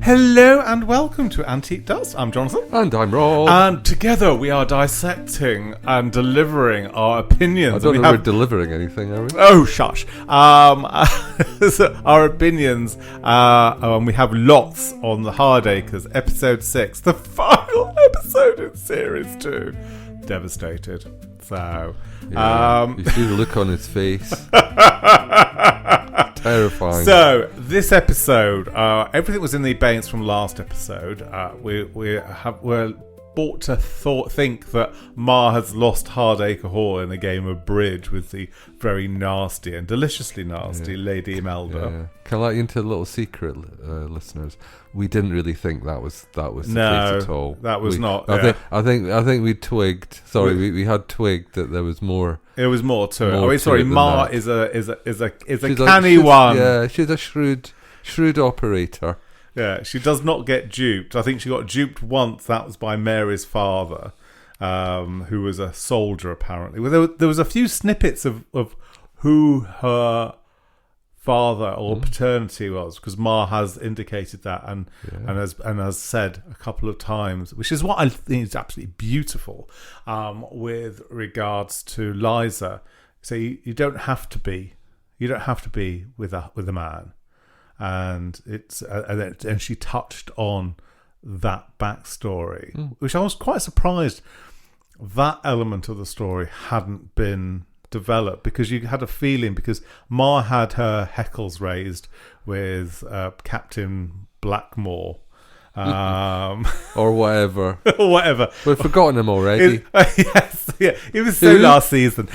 Hello and welcome to Antique Dust. I'm Jonathan. And I'm Rob. And together we are dissecting and delivering our opinions. I don't know we're delivering anything, are we? Oh, shush. So our opinions, and we have lots on the Hardacres, episode 6, the final episode in series 2. Devastated. So, you see the look on his face. Terrifying. So this episode, everything was in the abeyance from last episode. We're brought to think that Ma has lost Hardacre Hall in a game of bridge with the very nasty and deliciously nasty Lady Imelda. Yeah. Can I let you into a little secret, listeners? We didn't really think that was the case at all. That was not. I think we twigged. Sorry, we had twigged that there was more. It was more to it. Ma is a She's canny one. Yeah, she's a shrewd operator. Yeah, she does not get duped. I think she got duped once. That was by Mary's father, who was a soldier apparently. Well, there was a few snippets of who her father or paternity was, because Ma has indicated that and has said a couple of times, which is what I think is absolutely beautiful, with regards to Liza. So you don't have to be with a man. And and she touched on that backstory, which I was quite surprised that element of the story hadn't been developed, because you had a feeling, because Ma had her heckles raised with Captain Blackmore, or whatever, We've forgotten him already. Yes, yeah, he was so last season.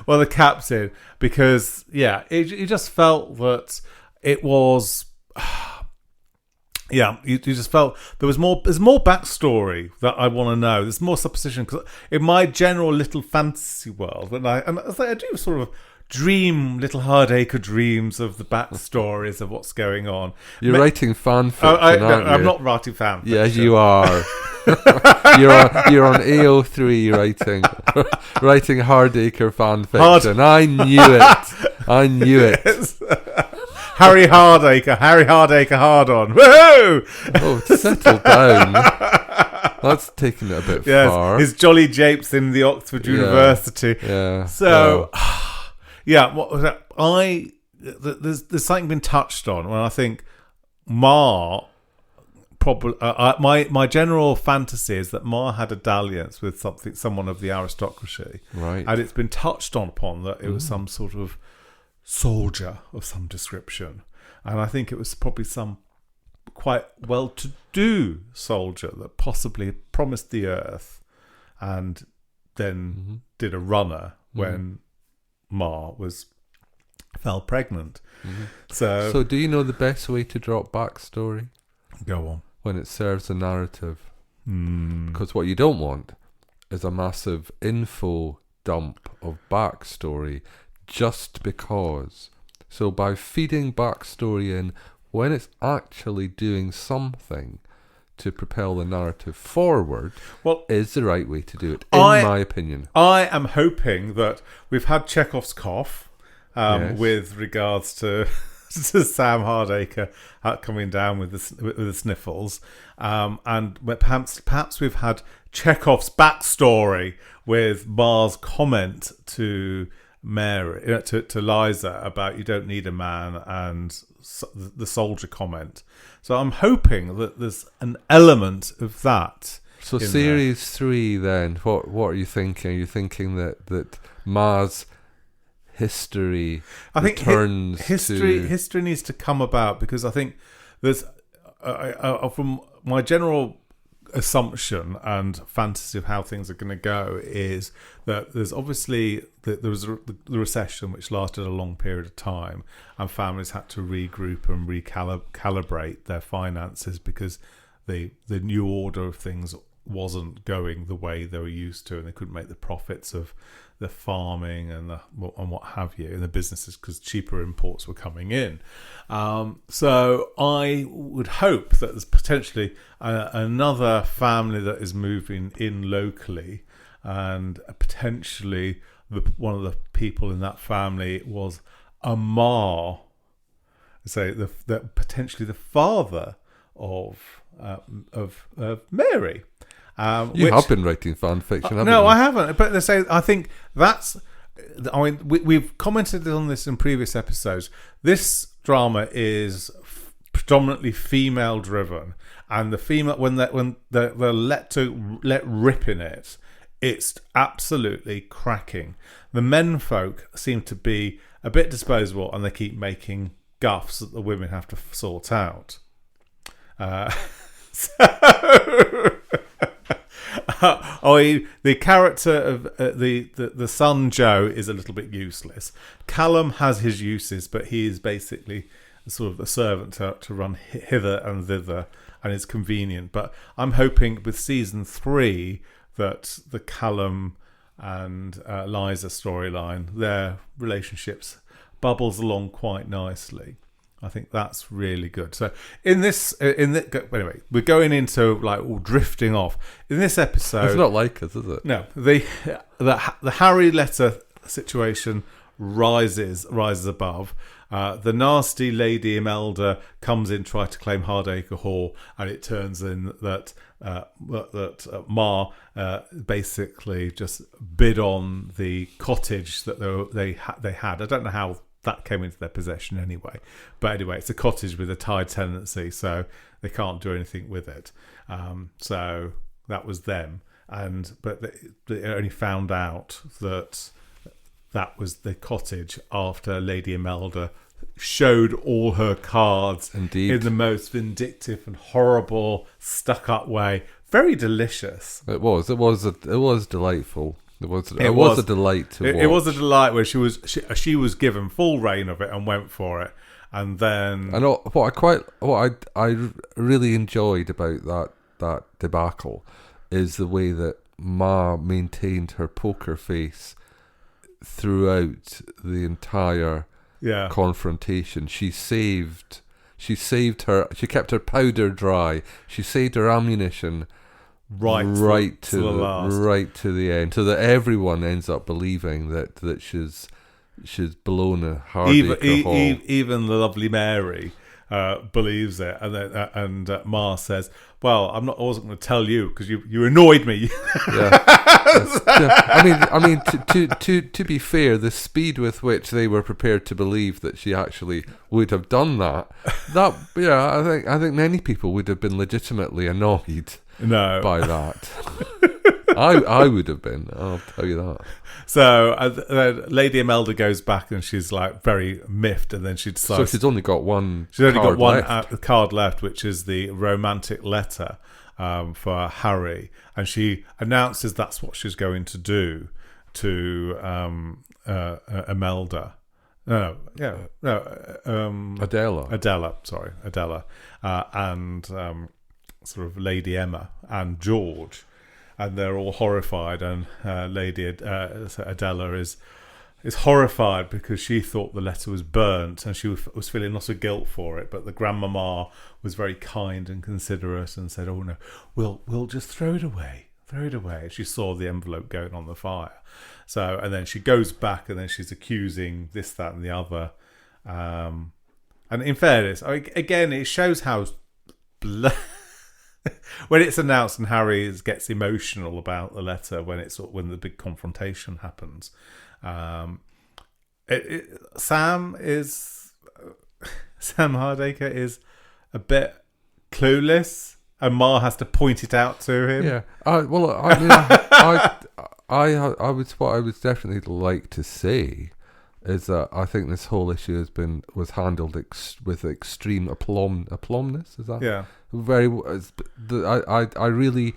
Well, the captain, because you just felt that it was, you just felt there's more backstory that I want to know. There's more supposition, because in my general little fantasy world, and I do sort of dream little Hardacre dreams of the backstories of what's going on. You're writing fan fiction, aren't you? I'm not writing fan fiction. Yes, you are. you're on AO3 writing Hardacre fan fiction. I knew it. Yes. Harry Hardacre hard on. Woohoo! Oh, settle down. That's taking it a bit far. His jolly japes in the Oxford University. Yeah. So, what was that? There's something been touched on when I think Ma. Probably, my general fantasy is that Ma had a dalliance with someone of the aristocracy, right? And it's been touched upon that it was some sort of soldier of some description, and I think it was probably some quite well-to-do soldier that possibly promised the earth, and then did a runner when Ma fell pregnant. So do you know the best way to drop backstory? Go on. When it serves a narrative. Because what you don't want is a massive info dump of backstory just because. So by feeding backstory in when it's actually doing something to propel the narrative forward, is the right way to do it, in my opinion. I am hoping that we've had Chekhov's cough with regards to Sam Hardacre coming down with the sniffles, and perhaps we've had Chekhov's backstory with Ma's comment to Mary, to Liza, about you don't need a man, and the soldier comment. So I'm hoping that there's an element of that. So series 3 then, what are you thinking? Are you thinking that Ma's history history needs to come about, because I think there's from my general assumption and fantasy of how things are going to go is that there's obviously there was the recession, which lasted a long period of time, and families had to regroup and recalibrate their finances because the new order of things wasn't going the way they were used to, and they couldn't make the profits of the farming and what have you in the businesses, because cheaper imports were coming in. So I would hope that there's potentially another family that is moving in locally, and potentially one of the people in that family was a Ma say potentially the father of Mary. You have been writing fan fiction, haven't you? No, I haven't. But they say I think that's. I mean, we've commented on this in previous episodes. This drama is predominantly female driven, and the female when they're let rip in it, it's absolutely cracking. The men folk seem to be a bit disposable, and they keep making guffs that the women have to sort out. The character of the son Joe is a little bit useless. Callum has his uses, but he is basically sort of a servant to run hither and thither, and is convenient. But I'm hoping with season 3 that the Callum and Liza storyline, their relationships bubbles along quite nicely. I think that's really good. So anyway, we're going into drifting off in this episode. It's not like us, is it? No, the Harry letter situation rises above. The nasty Lady Imelda comes in, try to claim Hardacre Hall, and it turns in that Ma basically just bid on the cottage that they had. I don't know how that came into their possession anyway. But anyway, it's a cottage with a tied tenancy, so they can't do anything with it. So that was them. But they only found out that was the cottage after Lady Imelda showed all her cards. Indeed. In the most vindictive and horrible, stuck-up way. Very delicious. It was delightful. It was a delight to watch. It was a delight where she was given full reign of it and went for it, and then. And what I really enjoyed about that debacle is the way that Ma maintained her poker face throughout the entire confrontation. She kept her powder dry. She saved her ammunition. Right to the last. Right to the end, so that everyone ends up believing that she's blown a Hardacre Hall. Even the lovely Mary believes it, and Ma says, "Well, I wasn't going to tell you because you annoyed me." Yeah. I mean, to be fair, the speed with which they were prepared to believe that she actually would have done that, I think many people would have been legitimately annoyed. No. By that. I would have been, I'll tell you that. So Lady Imelda goes back and she's very miffed, and then she decides. So she's only got one card left, which is the romantic letter for Harry, and she announces that's what she's going to do to Imelda. Adela, and sort of Lady Emma and George, and they're all horrified, and Lady Adela is horrified because she thought the letter was burnt, and she was feeling lots of guilt for it, but the grandmama was very kind and considerate and said, "Oh no, we'll just throw it away." She saw the envelope going on the fire, and then she goes back, and then she's accusing this, that, and the other, and in fairness, again, it shows how when it's announced and Harry gets emotional about the letter when the big confrontation happens, Sam Hardacre is a bit clueless, and Ma has to point it out to him. Yeah. What I would definitely like to say is that I think this whole issue was handled with extreme aplomness. Is that? Yeah. I really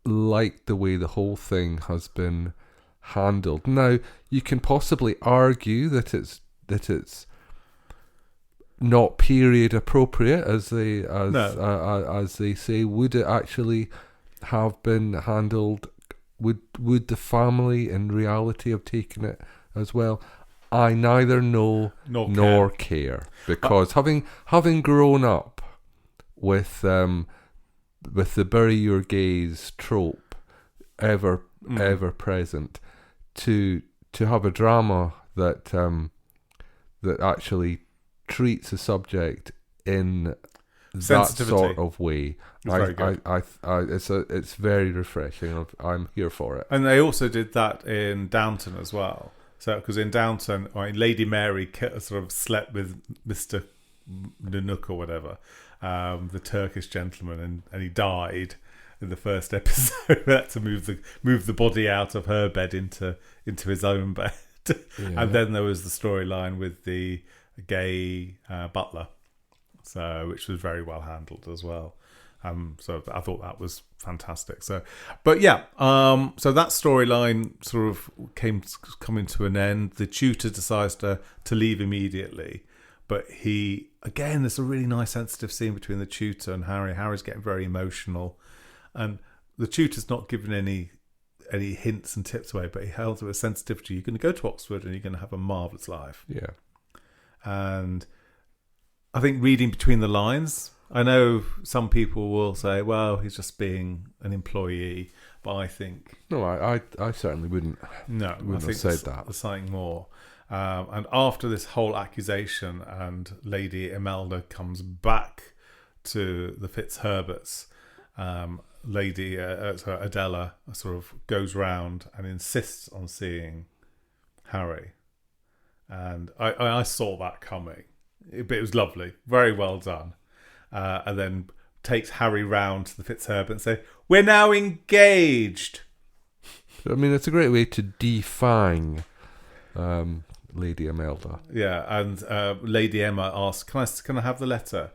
like the way the whole thing has been handled. Now, you can possibly argue that it's not period appropriate, as they say. Would it actually have been handled? Would the family in reality have taken it as well? I neither know nor care, because having grown up with the bury your gaze trope ever present, to have a drama that actually treats the subject in that Sensitivity. sort of way. It's very good. It's very refreshing. I'm here for it. And they also did that in Downton as well. So, because in Downton, Lady Mary sort of slept with Mr. Nanook or whatever, the Turkish gentleman, and he died in the first episode. They had to move the body out of her bed into his own bed. Yeah. And then there was the storyline with the gay butler, which was very well handled as well. So I thought that was fantastic. So, but yeah, so that storyline sort of coming to an end. The tutor decides to leave immediately, but there's a really nice sensitive scene between the tutor and Harry. Harry's getting very emotional, and the tutor's not giving any hints and tips away, but he held with sensitivity. You're going to go to Oxford and you're going to have a marvellous life. Yeah. And I think reading between the lines, I know some people will say, well, he's just being an employee, but I think... No, I certainly wouldn't. No, I think have said that. There's something more. And after this whole accusation and Lady Imelda comes back to the Fitzherberts, Lady Adela sort of goes round and insists on seeing Harry. And I saw that coming. But it was lovely. Very well done. And then takes Harry round to the Fitzherbert and say, "We're now engaged." I mean, it's a great way to defang Lady Imelda. Yeah, and Lady Emma asks, "Can I have the letter?"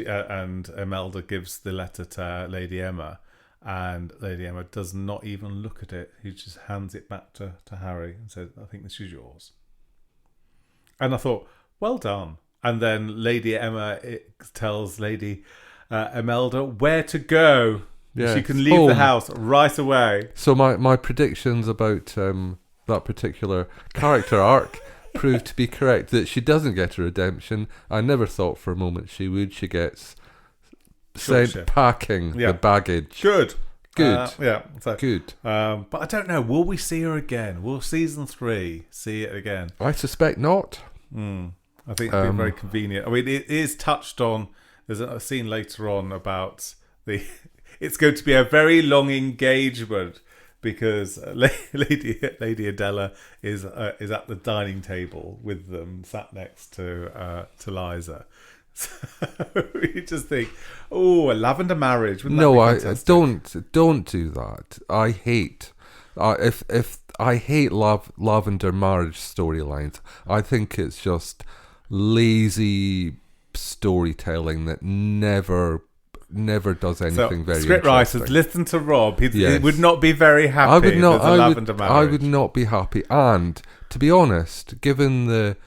And Imelda gives the letter to Lady Emma, and Lady Emma does not even look at it. He just hands it back to Harry and says, "I think this is yours." And I thought, well done. And then Lady Emma tells Lady Imelda where to go. Yes. She can leave the house right away. So my predictions about that particular character arc proved to be correct, that she doesn't get a redemption. I never thought for a moment she would. She gets sent packing the baggage. Good. So, good. But I don't know. Will we see her again? Will season 3 see it again? I suspect not. I think it'd be very convenient. I mean, it is touched on. There's a scene later on about it's going to be a very long engagement because Lady Adela is at the dining table with them, sat next to Liza. So you just think, oh, a lavender marriage. Wouldn't that be don't do that. I hate if I hate lavender marriage storylines. I think it's just lazy storytelling that never does anything very script interesting. Writers, listen to Rob. He would not be very happy. Lavender marriage. I would not be happy. And to be honest, given the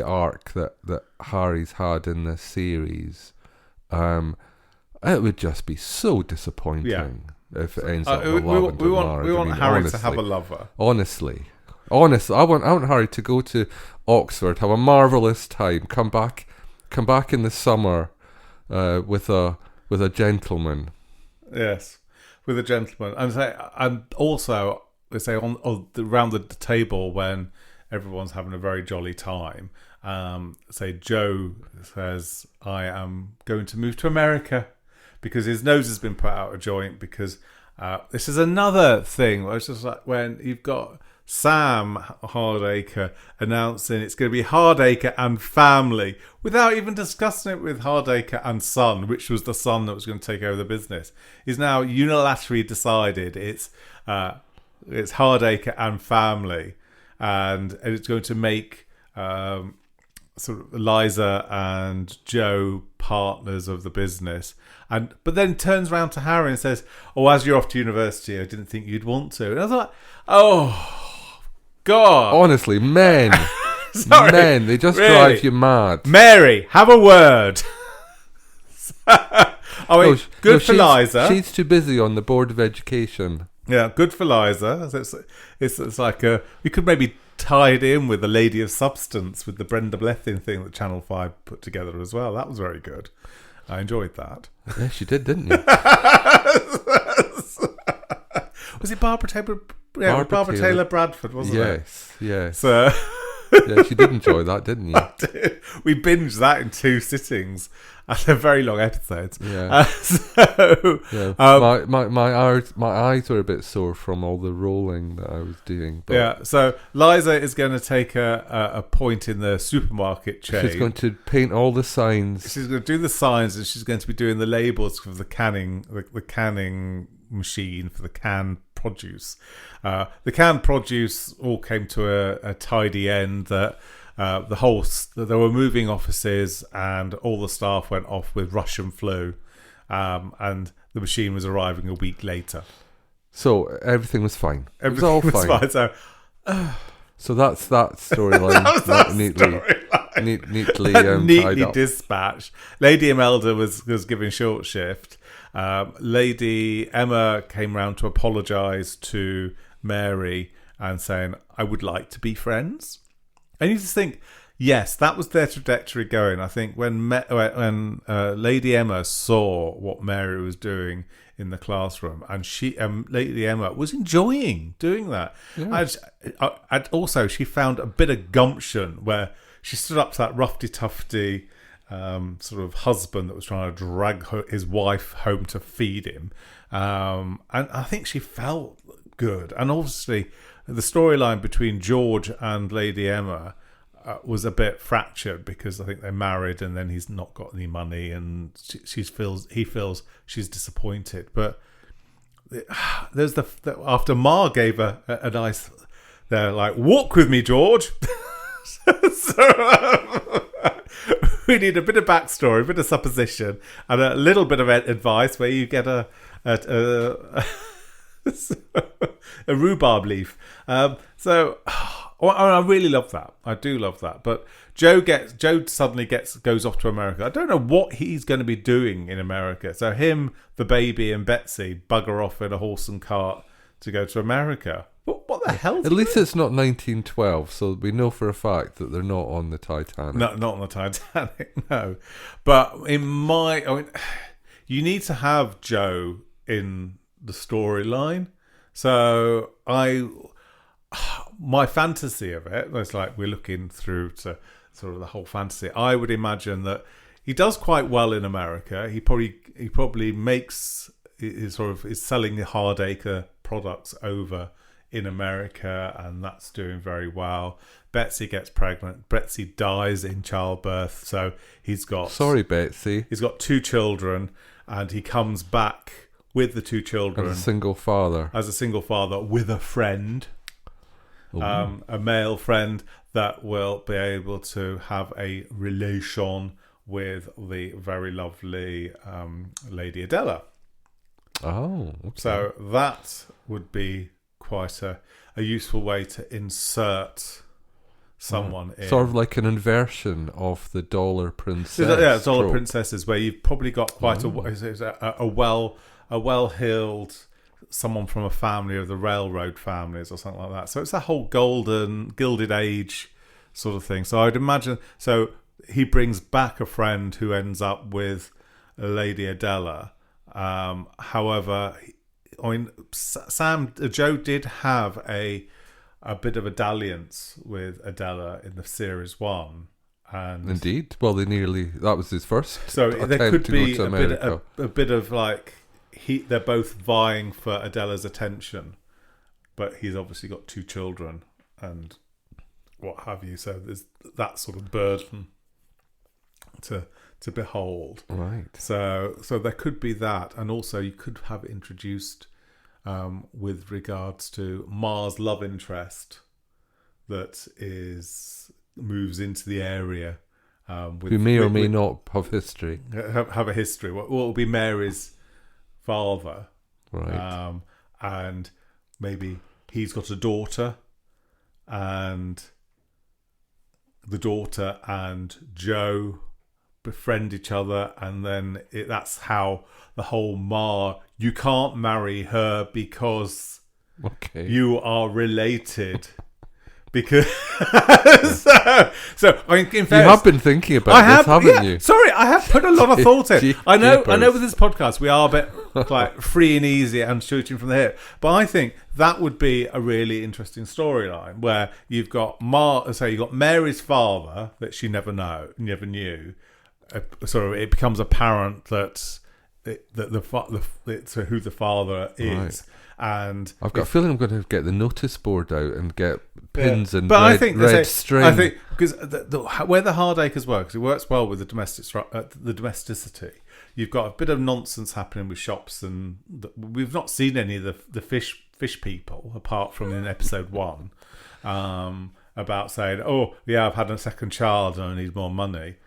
arc that Harry's had in this series, it would just be so disappointing if it ends up with lavender marriage. We want Harry to have a lover. Honestly, I want Harry to go to Oxford, have a marvellous time, come back in the summer with a gentleman. Yes, with a gentleman, and also they say around the table when everyone's having a very jolly time. Say Joe says, "I am going to move to America," because his nose has been put out of joint. Because this is another thing. It's just like when you've got Sam Hardacre announcing it's going to be Hardacre and family without even discussing it with Hardacre and son, which was the son that was going to take over the business. He's now unilaterally decided it's Hardacre and family, and it's going to make sort of Liza and Joe partners of the business. But then turns around to Harry and says, "Oh, as you're off to university, I didn't think you'd want to." And I was like, oh God. Honestly, men. Sorry, men, they just really drive you mad. Mary, have a word. Good for Liza. She's too busy on the Board of Education. Yeah, good for Liza. It's like we could maybe tie it in with the Lady of Substance with the Brenda Blethyn thing that Channel 5 put together as well. That was very good. I enjoyed that. Yes, you did, didn't you? Was it Barbara Taylor Bradford, wasn't it? Yes. So Yeah, she did enjoy that, didn't you? We binged that in 2 sittings. They're very long episodes. Yeah. So, Yeah. My eyes were a bit sore from all the rolling that I was doing. But yeah. So Liza is going to take a point in the supermarket chain. she's going to paint all the signs. She's going to do the signs, and she's going to be doing the labels for the canning machine for the canned produce. The canned produce all came to a tidy end. That they were moving offices, and all the staff went off with Russian flu, and the machine was arriving a week later. So everything was fine. Everything it was was all fine. So that's that storyline. Neatly tied up. Dispatched. Lady Imelda was given short shift. Lady Emma came round to apologise to Mary and saying, "I would like to be friends." And you just think, yes, that was their trajectory going. I think when Lady Emma saw what Mary was doing in the classroom, and Lady Emma was enjoying doing that. Yeah. And also, she found a bit of gumption where she stood up to that roughy-tufty sort of husband that was trying to drag his wife home to feed him. And I think she felt good. And obviously, the storyline between George and Lady Emma was a bit fractured because I think they married and then he's not got any money and he feels she's disappointed. But there's after Ma gave a nice, they're like, "Walk with me, George." So we need a bit of backstory, a bit of supposition, and a little bit of advice where you get a rhubarb leaf. So I really love that. I do love that. But Joe suddenly goes off to America. I don't know what he's going to be doing in America. So him, the baby, and Betsy bugger off in a horse and cart to go to America. What the hell? At least it's not 1912, so we know for a fact that they're not on the Titanic. No, not on the Titanic. No, but you need to have Joe in the storyline. So my fantasy of it was like we're looking through to sort of the whole fantasy. I would imagine that he does quite well in America. He probably is selling the Hardacre products over in America, and that's doing very well. Betsy gets pregnant. Betsy dies in childbirth, so he's got... Sorry, Betsy. He's got 2 children, and he comes back with the 2 children. As a single father. With a friend. A male friend that will be able to have a relation with the very lovely Lady Adela. Oh, okay. So that would be quite a useful way to insert someone in. Sort of like an inversion of the Dollar Princess. Yeah, Dollar Princesses, where you've probably got quite a well-heeled someone from a family of the railroad families or something like that. So it's that whole golden, gilded age sort of thing. So I'd imagine... So he brings back a friend who ends up with Lady Adela. However... Joe did have a bit of a dalliance with Adela in the series 1, and indeed, well, that was his first. So there could be a bit of like they're both vying for Adela's attention, but he's obviously got 2 children and what have you. So there's that sort of burden to behold. Right. So there could be that, and also you could have introduced with regards to Ma's love interest that moves into the area, who may or may not have history. Have a history. What will be Mary's father, right? And maybe he's got a daughter, and the daughter and Joe befriend each other, and then that's how the whole Ma, you can't marry her because you are related because so I mean, in fairness, You have been thinking about this, haven't you? Sorry, I have put a lot of thought in. I know Jeepers. with this podcast we are a bit like free and easy and shooting from the hip, but I think that would be a really interesting storyline where you've got you've got Mary's father that she never knew. Sort of, it becomes apparent that it's who the father is. Right. And I've got a feeling I'm going to get the notice board out and get pins and but red string. I think because where the Hardacres works, it works well with the domesticity. You've got a bit of nonsense happening with shops, and we've not seen any of the fish people apart from in episode 1 about saying, "Oh, yeah, I've had a second child and I need more money."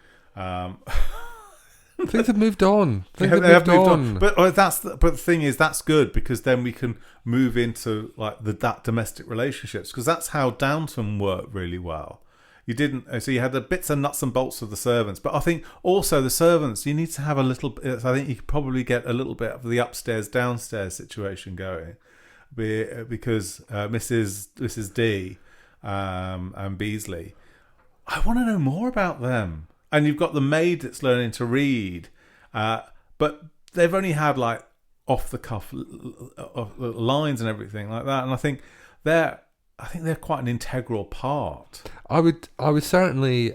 Things have moved on. They have moved on. But the thing is, that's good because then we can move into like that domestic relationships, because that's how Downton worked really well. You had the bits and nuts and bolts of the servants, but I think also the servants, you need to have a little. I think you could probably get a little bit of the upstairs downstairs situation going, because Mrs. D and Beasley, I want to know more about them. And you've got the maid that's learning to read, but they've only had like off the cuff lines and everything like that. And I think they're quite an integral part. I would certainly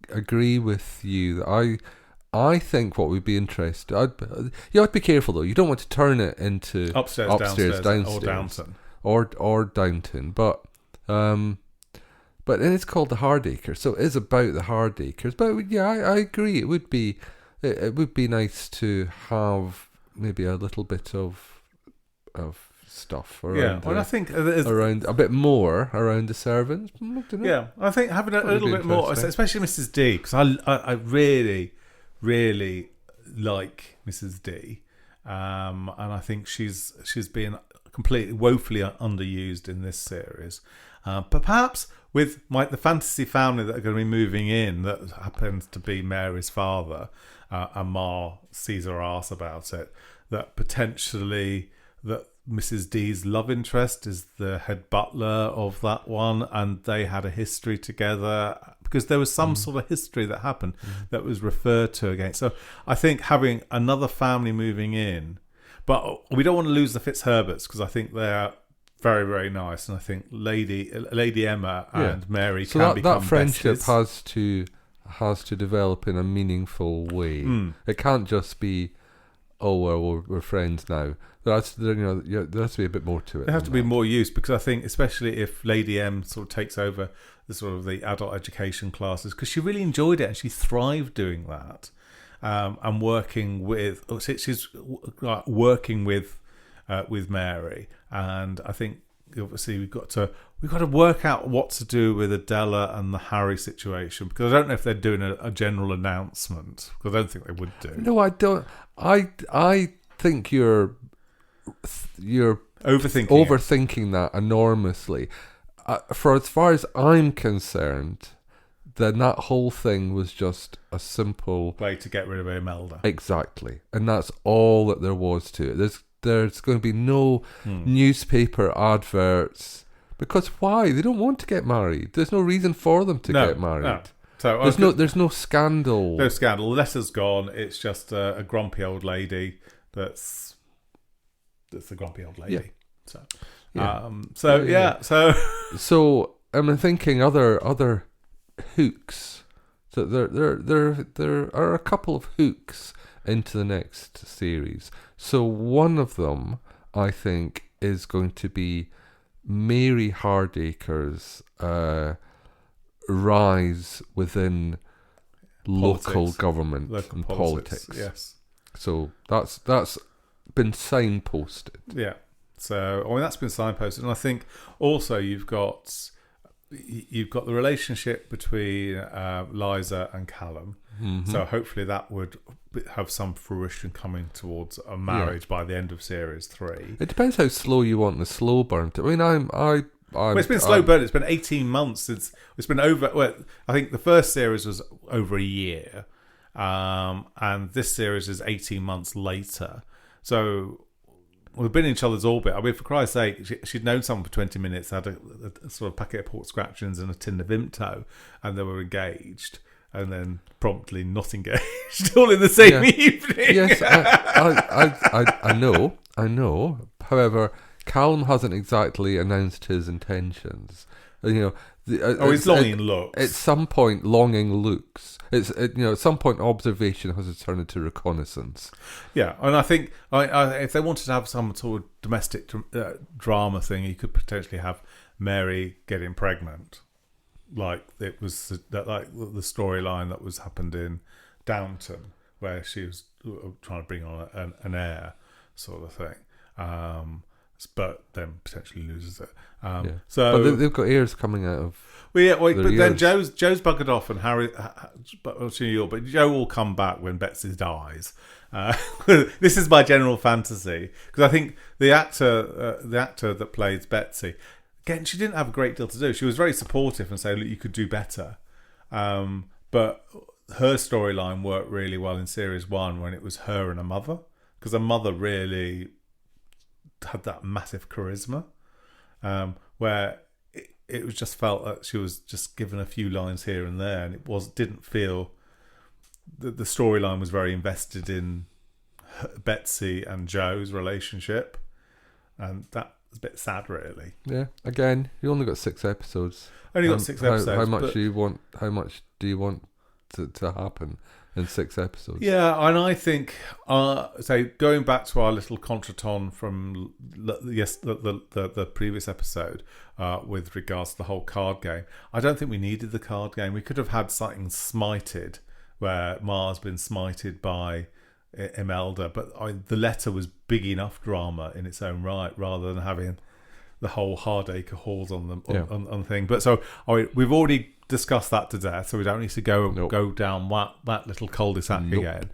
agree with you. I think what would be interesting. You have to be careful though. You don't want to turn it into upstairs downstairs, or Downton, but then it's called the Hardacre, so it is about the Hardacres. But yeah, I agree. It would be nice to have maybe a little bit of stuff around. Yeah, and I think around a bit more around the servants. I don't know. Yeah, I think having a little bit more, especially Mrs. D, because I really, really like Mrs. D, and I think she's been completely woefully underused in this series. But perhaps with the fantasy family that are going to be moving in, that happens to be Mary's father, and Ma sees her arse about it, that potentially that Mrs. D's love interest is the head butler of that one, and they had a history together, because there was some sort of history that happened that was referred to again. So I think having another family moving in, but we don't want to lose the Fitzherberts, because I think they're very, very nice, and I think Lady Emma and Mary can become that friendship besties. has to develop in a meaningful way. It can't just be, oh well, we're friends now. There has to be a bit more to it. There has to be more use, because I think especially if Lady M sort of takes over the adult education classes, because she really enjoyed it and she thrived doing that, and working with Mary. And I think obviously we've got to work out what to do with Adela and the Harry situation, because I don't know if they're doing a general announcement, because I don't think they would do. No, I don't. I think you're overthinking that enormously. For as far as I'm concerned, then that whole thing was just a simple way to get rid of Imelda. Exactly, and that's all that there was to it. There's going to be no newspaper adverts, because why? They don't want to get married. There's no reason for them to get married. No. So there's no scandal. No scandal. The letter's gone. It's just a grumpy old lady. That's a grumpy old lady. Yeah. So I'm thinking other hooks. So there are a couple of hooks into the next series. So one of them, I think, is going to be Mary Hardacre's rise within local government and politics. Yes. So that's been signposted. Yeah. So that's been signposted, and I think also you've got the relationship between Liza and Callum. Mm-hmm. So hopefully that would have some fruition coming towards a marriage by the end of series 3. It depends how slow you want the slow burn. I mean, it's been slow burn. It's been 18 months since it's been over. Well, I think the first series was over a year, and this series is 18 months later. So we've been in each other's orbit. I mean, for Christ's sake, she'd known someone for 20 minutes, had a sort of packet of pork scratchings and a tin of Vimto, and they were engaged, and then promptly not engaged, all in the same evening. Yes, I know. However, Callum hasn't exactly announced his intentions. You know, He's longing looks. At some point, longing looks. At some point, observation has to turn into reconnaissance. Yeah, and I think if they wanted to have some sort of domestic drama thing, you could potentially have Mary getting pregnant, like it was like the storyline that was happened in Downton, where she was trying to bring on an heir, sort of thing. But then potentially loses it. So, but they've got heirs coming out of. But then Joe's buggered off, and Harry, to New York. But Joe will come back when Betsy dies. This is my general fantasy, because I think the actor that plays Betsy, again, she didn't have a great deal to do. She was very supportive and saying, "Look, you could do better." But her storyline worked really well in series 1 when it was her and her mother, because her mother really had that massive charisma, where it was just felt that she was just given a few lines here and there, and didn't feel that the storyline was very invested in Betsy and Joe's relationship, and that was a bit sad, really. Yeah. Again, you only got 6 episodes. Only got 6 episodes. How much do you want? How much do you want to happen in 6 episodes? Yeah, and I think, going back to our little contretemps from the previous episode with regards to the whole card game, I don't think we needed the card game. We could have had something smited, where Ma's been smited by Imelda, but the letter was big enough drama in its own right, rather than having the whole Hardacre Halls on the thing. But so we've already discussed that to death, so we don't need to go down that little cul-de-sac again.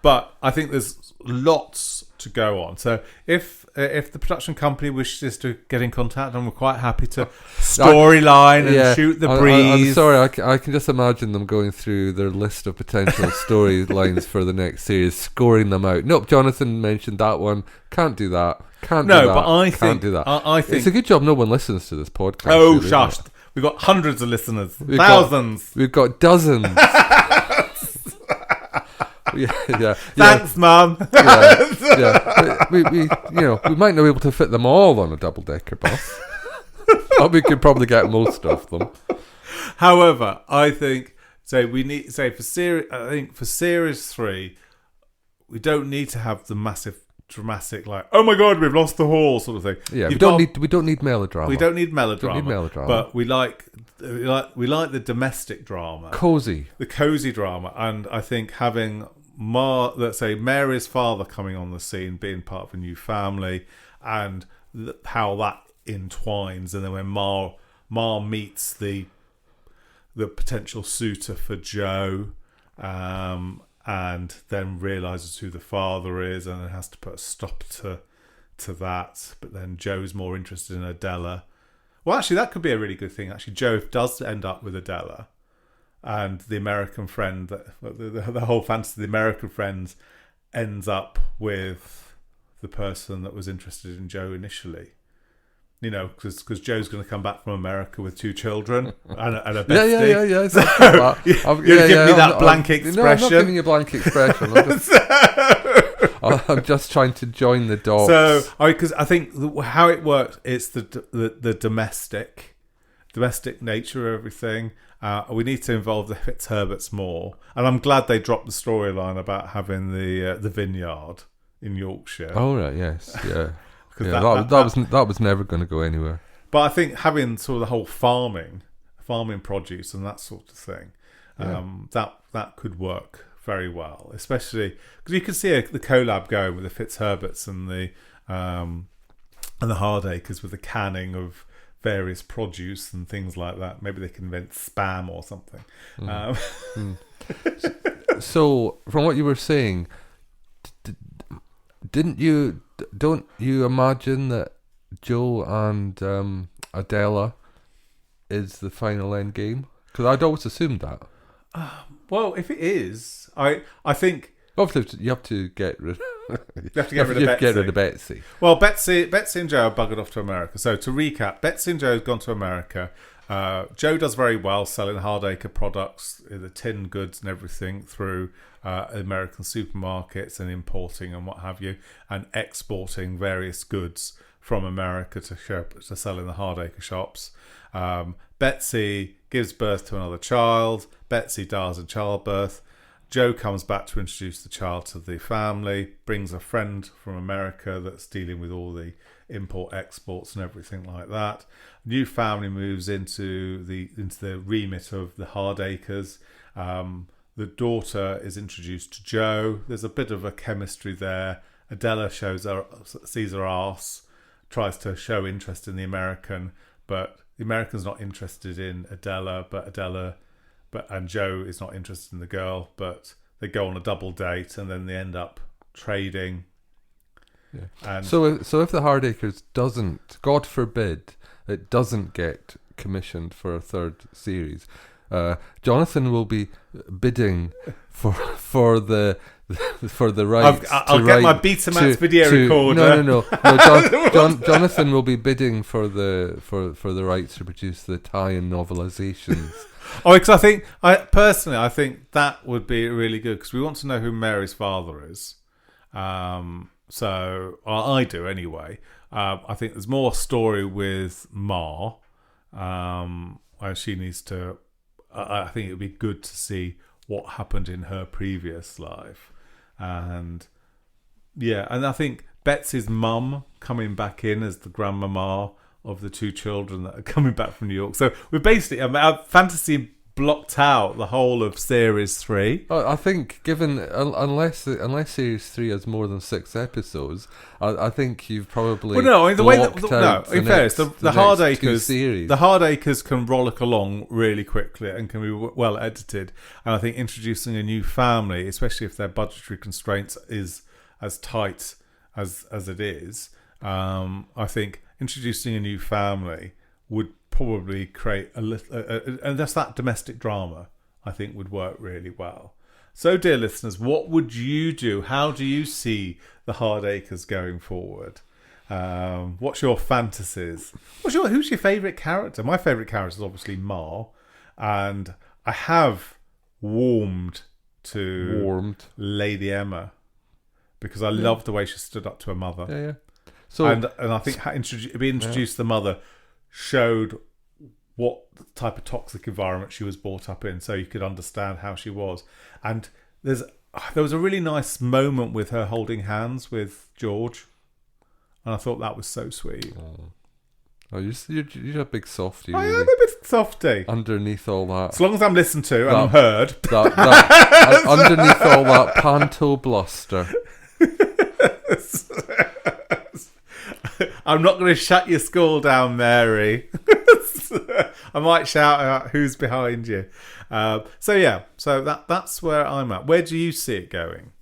But I think there's lots to go on. So if the production company wishes to get in contact, and we're quite happy to storyline and shoot the breeze. I'm sorry, I can just imagine them going through their list of potential storylines for the next series, scoring them out. Nope, Jonathan mentioned that one. Can't do that. Can't do that. No, but I think it's a good job no one listens to this podcast. Oh, really, shush. We've got hundreds of listeners. Thousands. We've got dozens. Yeah. Thanks, Mum. We might not be able to fit them all on a double-decker bus, but we could probably get most of them. However, I think we need for series. I think for series 3, we don't need to have the massive dramatic, like, oh my god, we've lost the hall sort of thing. Yeah, we don't need melodrama. We don't need melodrama. But we like the domestic drama, the cozy drama, and I think having Mary's father coming on the scene, being part of a new family, and how that entwines, and then when Ma meets the potential suitor for Joe, and then realises who the father is, and then has to put a stop to that. But then Joe's more interested in Adela. Well, actually, that could be a really good thing. Actually, Joe does end up with Adela, and the American friend, the whole fantasy of the American friends, ends up with the person that was interested in Joe initially. You know, because Joe's going to come back from America with 2 children and a bestie. Yeah. So, you're giving me that blank expression. No, I'm not giving you a blank expression. I'm just trying to join the dots. So, because I think how it works, it's the domestic nature of everything. We need to involve the Fitzherberts more, and I'm glad they dropped the storyline about having the vineyard in Yorkshire. Oh right, yes, yeah. That was never going to go anywhere. But I think having sort of the whole farming produce and that sort of thing, that could work very well, especially because you can see the collab going with the Fitzherberts and the Hardacres with the canning of various produce and things like that. Maybe they can invent spam or something. So, from what you were saying, don't you imagine that Joe and Adela is the final end game? Because I'd always assumed that. Well, if it is, I think obviously you have to get rid You have to get rid of Betsy. Get rid of Betsy. Well, Betsy and Joe are buggered off to America. So to recap, Betsy and Joe have gone to America. Joe does very well selling Hardacre products, the tin goods and everything through American supermarkets and importing and what have you, and exporting various goods from America to sell in the Hardacre shops. Betsy gives birth to another child. Betsy dies in childbirth. Joe comes back to introduce the child to the family, brings a friend from America that's dealing with all the import exports and everything like that. New family moves into the remit of the Hardacres. The daughter is introduced to Joe. There's a bit of a chemistry there. Adela sees her arse, tries to show interest in the American, but the American's not interested in Adela, and Joe is not interested in the girl, but they go on a double date and then they end up trading. Yeah. And so if the Hardacres doesn't, God forbid, it doesn't get commissioned for a third series, Jonathan will be bidding for the rights. I'll get my Betamax video recorder. No. Jonathan will be bidding for the rights to produce the tie-in novelizations. Oh, because I think that would be really good because we want to know who Mary's father is. So I do anyway. I think there's more story with Ma. She needs to. I think it would be good to see what happened in her previous life, and I think Betsy's mum coming back in as the grandmama of the two children that are coming back from New York. So we're basically our fantasy blocked out the whole of series 3. I think, given unless series 3 has more than 6 episodes, I think you've probably in fairness, the Hardacres, the Hardacres can rollick along really quickly and can be well edited. And I think introducing a new family, especially if their budgetary constraints is as tight as it is, I think introducing a new family would probably create a little, and that's that domestic drama, I think, would work really well. So, dear listeners, what would you do? How do you see the Hardacres going forward? What's your fantasies? Who's your favourite character? My favourite character is obviously Ma, and I have warmed to Lady Emma because I loved the way she stood up to her mother. Yeah. So, and I think being introduced to the mother showed what type of toxic environment she was brought up in, so you could understand how she was. And there was a really nice moment with her holding hands with George, and I thought that was so sweet. Oh, you're a big softie. I really. am a bit softy. Underneath all that, as long as I'm listened to and I'm heard. Underneath all that panto bluster. I'm not going to shut your school down, Mary. I might shout out who's behind you. So that's where I'm at. Where do you see it going?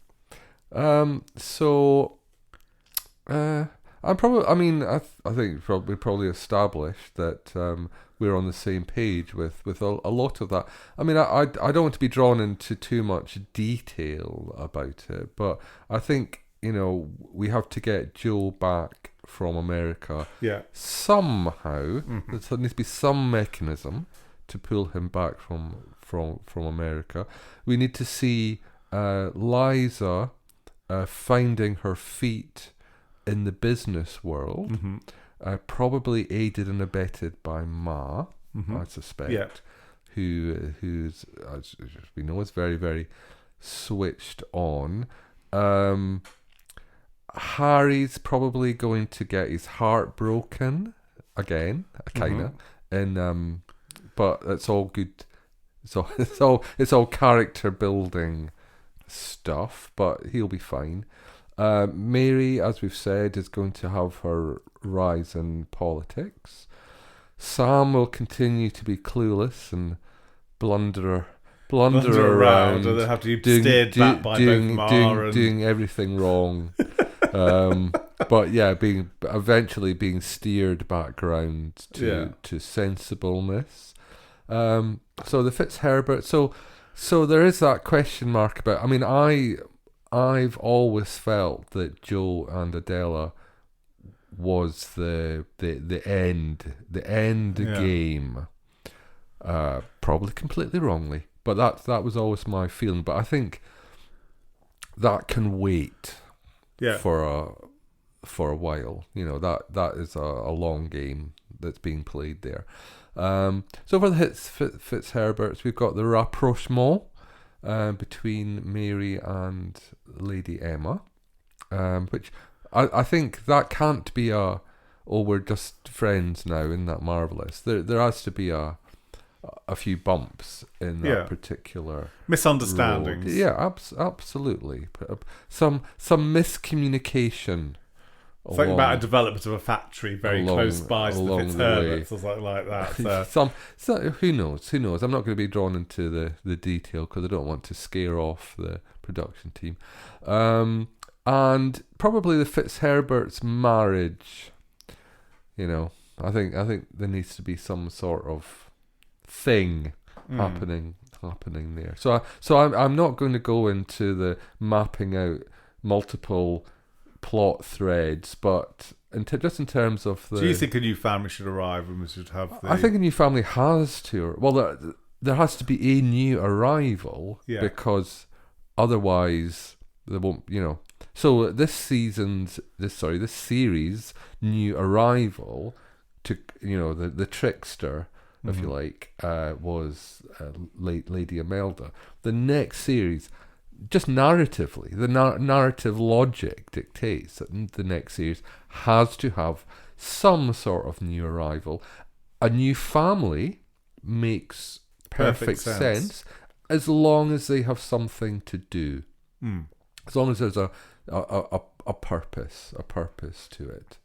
I'm probably. I mean, I think we probably established that we're on the same page with a lot of that. I mean, I don't want to be drawn into too much detail about it, but I think, we have to get Joe back from America. Yeah. Somehow, there needs to be some mechanism to pull him back from America. We need to see Liza finding her feet in the business world, probably aided and abetted by Ma, I suspect, who's, as we know, is very, very switched on. Harry's probably going to get his heart broken again, kinda, and but it's all good. So it's all character building stuff, but he'll be fine. Mary, as we've said, is going to have her rise in politics. Sam will continue to be clueless and blunder around. Or they'll have to be steered back by both Ma doing everything wrong. But yeah, eventually being steered back around to sensibleness. So the Fitzherbert. So there is that question mark about. I mean, I've always felt that Joe and Adela was the end game. Probably completely wrongly, but that was always my feeling. But I think that can wait for a while. You know, that is a long game that's being played there. So for the Fitzherberts, we've got the rapprochement between Mary and Lady Emma, which I think that can't be we're just friends now, isn't that marvellous? There has to be a few bumps in that particular misunderstandings. road. Yeah, absolutely. Some miscommunication. Something about a development of a factory very close by to the Fitzherberts or something like that. So who knows? I'm not going to be drawn into the detail because I don't want to scare off the production team. And probably the Fitzherberts' marriage. You know, I think there needs to be some sort of thing happening there. So I'm not going to go into the mapping out multiple plot threads, but just in terms of the... Do you think a new family should arrive and we should have the... I think a new family has to... Well, there has to be a new arrival, because otherwise there won't, you know... So this series, new arrival to, you know, the trickster, if you like, was Lady Imelda. The next series... Just narratively, the narrative logic dictates that the next series has to have some sort of new arrival. A new family makes perfect sense as long as they have something to do. As long as there's a purpose to it.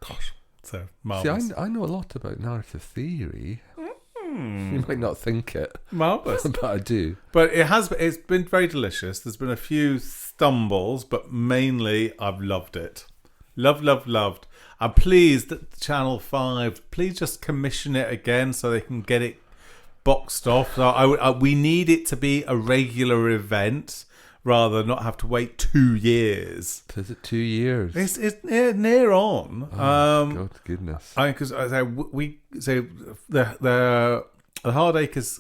Gosh, so marvelous. See, I know a lot about narrative theory. You might not think it. Marvellous. But I do. But it's been very delicious. There's been a few stumbles, but mainly I've loved it. Loved. I'm pleased that Channel 5, please just commission it again so they can get it boxed off. So we need it to be a regular event rather than not have to wait 2 years. Is it 2 years? It's near on. God, goodness. Because the Hardacres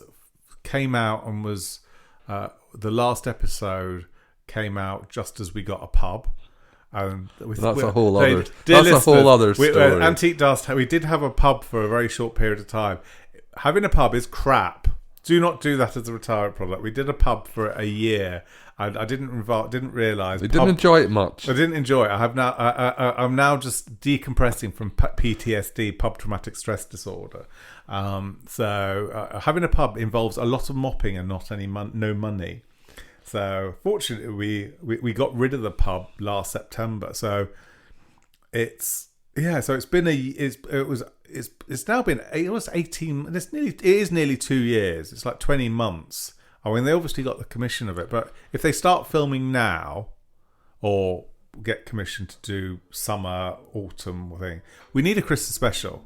came out and was the last episode came out just as we got a pub. And that's a whole other story. Antique Dust. We did have a pub for a very short period of time. Having a pub is crap. Do not do that as a retirement product. We did a pub for a year, and I didn't realise. You didn't enjoy it much. I didn't enjoy it. I'm now just decompressing from PTSD, pub traumatic stress disorder. So having a pub involves a lot of mopping and not no money. So fortunately, we got rid of the pub last September. So it's been it's now been 18. It is nearly 2 years. It's like 20 months. I mean, they obviously got the commission of it, but if they start filming now, or get commissioned to do summer, autumn thing, we need a Christmas special.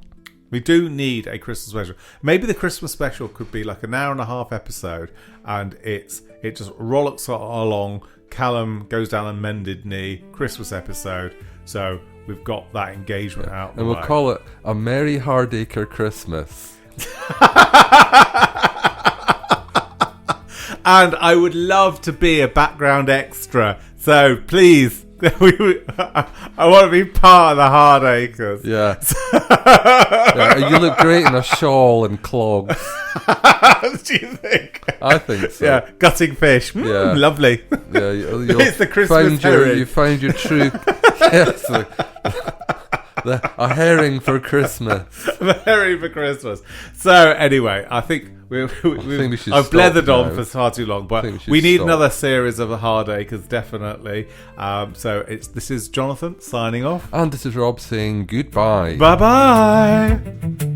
We do need a Christmas special. Maybe the Christmas special could be like an hour and a half episode, and it just rollicks along. Callum goes down on mended knee. Christmas episode. So we've got that engagement out. And we'll call it a Merry Hardacre Christmas. And I would love to be a background extra. So please, I want to be part of the Hardacres. Yeah. You look great in a shawl and clogs. Do you think? I think so. Yeah, gutting fish. Lovely. Yeah, it's the Christmas herring. You find your true... Yes, a herring for Christmas. The herring for Christmas. So anyway, I think I've blethered on for far too long, but we need another series of the Hardacres, definitely. So this is Jonathan signing off, and this is Rob saying goodbye. Bye bye.